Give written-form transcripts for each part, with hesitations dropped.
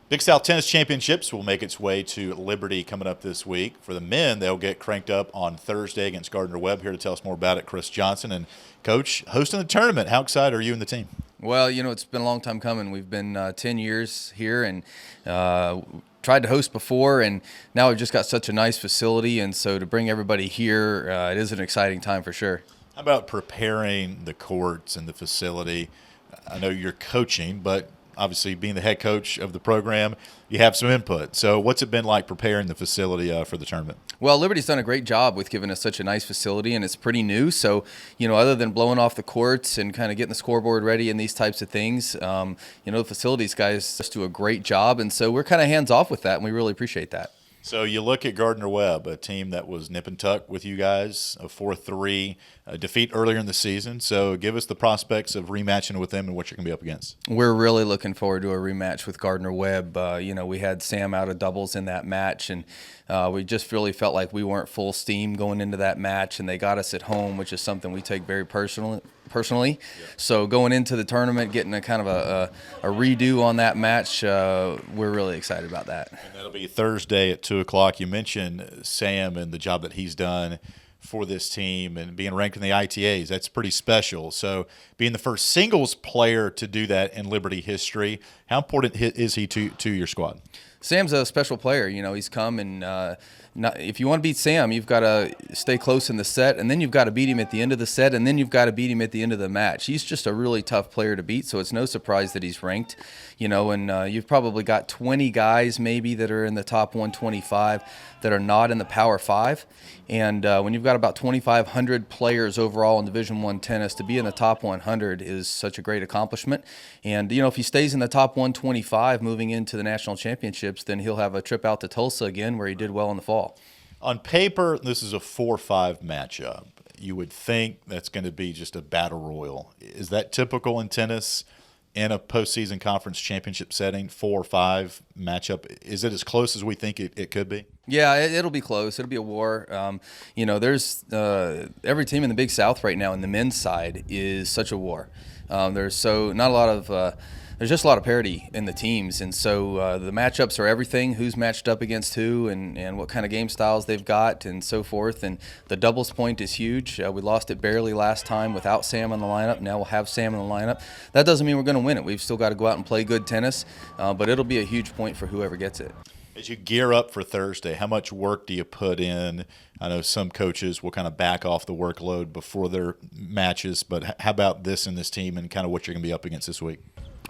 Big South Tennis Championships will make its way to Liberty coming up this week. For the men, they'll get cranked up on Thursday against Gardner-Webb. Here to tell us more about it, Chris Johnson. And, Coach, hosting the tournament, how excited are you and the team? Well, it's been a long time coming. We've been 10 years here and tried to host before, and now we've just got such a nice facility. And so to bring everybody here, it is an exciting time for sure. How about preparing the courts and the facility? I know you're coaching, but obviously being the head coach of the program, you have some input. So what's it been like preparing the facility for the tournament? Well, Liberty's done a great job with giving us such a nice facility, and it's pretty new. So, other than blowing off the courts and kind of getting the scoreboard ready and these types of things, the facilities guys just do a great job. And so we're kind of hands off with that, and we really appreciate that. So you look at Gardner-Webb, a team that was nip and tuck with you guys, a 4-3 defeat earlier in the season. So give us the prospects of rematching with them and what you're going to be up against. We're really looking forward to a rematch with Gardner-Webb. We had Sam out of doubles in that match, and we just really felt like we weren't full steam going into that match, and they got us at home, which is something we take very personally. Yeah. So going into the tournament, getting a kind of a redo on that match, we're really excited about that. And that'll be Thursday at 2 o'clock. You mentioned Sam and the job that he's done for this team and being ranked in the ITAs. That's pretty special. So being the first singles player to do that in Liberty history, how important is he to your squad? Sam's a special player. He's come and if you want to beat Sam, you've got to stay close in the set, and then you've got to beat him at the end of the set, and then you've got to beat him at the end of the match. He's just a really tough player to beat, so it's no surprise that he's ranked. And you've probably got 20 guys maybe that are in the top 125 that are not in the Power 5. And when you've got about 2,500 players overall in Division I tennis, to be in the top 100 is such a great accomplishment. And, if he stays in the top 125 moving into the national championships, then he'll have a trip out to Tulsa again where he did well in the fall. On paper, this is a 4-5 matchup. You would think that's going to be just a battle royal. Is that typical in tennis in a postseason conference championship setting, 4-5 matchup? Is it as close as we think it could be? Yeah, it'll be close. It'll be a war. There's every team in the Big South right now in the men's side is such a war. There's just a lot of parity in the teams, and so the matchups are everything. Who's matched up against who, and what kind of game styles they've got, and so forth. And the doubles point is huge. We lost it barely last time without Sam in the lineup. Now we'll have Sam in the lineup. That doesn't mean we're going to win it. We've still got to go out and play good tennis, but it'll be a huge point for whoever gets it. As you gear up for Thursday, how much work do you put in? I know some coaches will kind of back off the workload before their matches, but how about this and this team and kind of what you're going to be up against this week?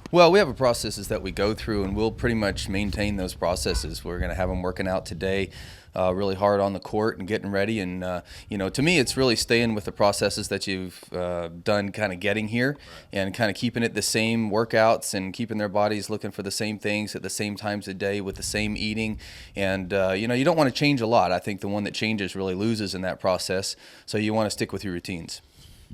Well, we have processes that we go through, and we'll pretty much maintain those processes. We're going to have them working out today really hard on the court and getting ready. And, to me, it's really staying with the processes that you've done kind of getting here and kind of keeping it the same workouts and keeping their bodies looking for the same things at the same times a day with the same eating. And, you don't want to change a lot. I think the one that changes really loses in that process. So you want to stick with your routines.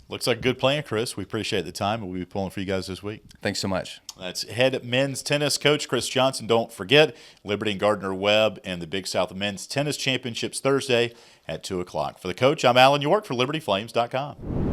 Looks like a good plan, Chris. We appreciate the time, and we'll be pulling for you guys this week. Thanks so much. That's head men's tennis coach Chris Johnson. Don't forget, Liberty and Gardner-Webb and the Big South Men's Tennis Championships Thursday at 2 o'clock. For the coach, I'm Alan York for LibertyFlames.com.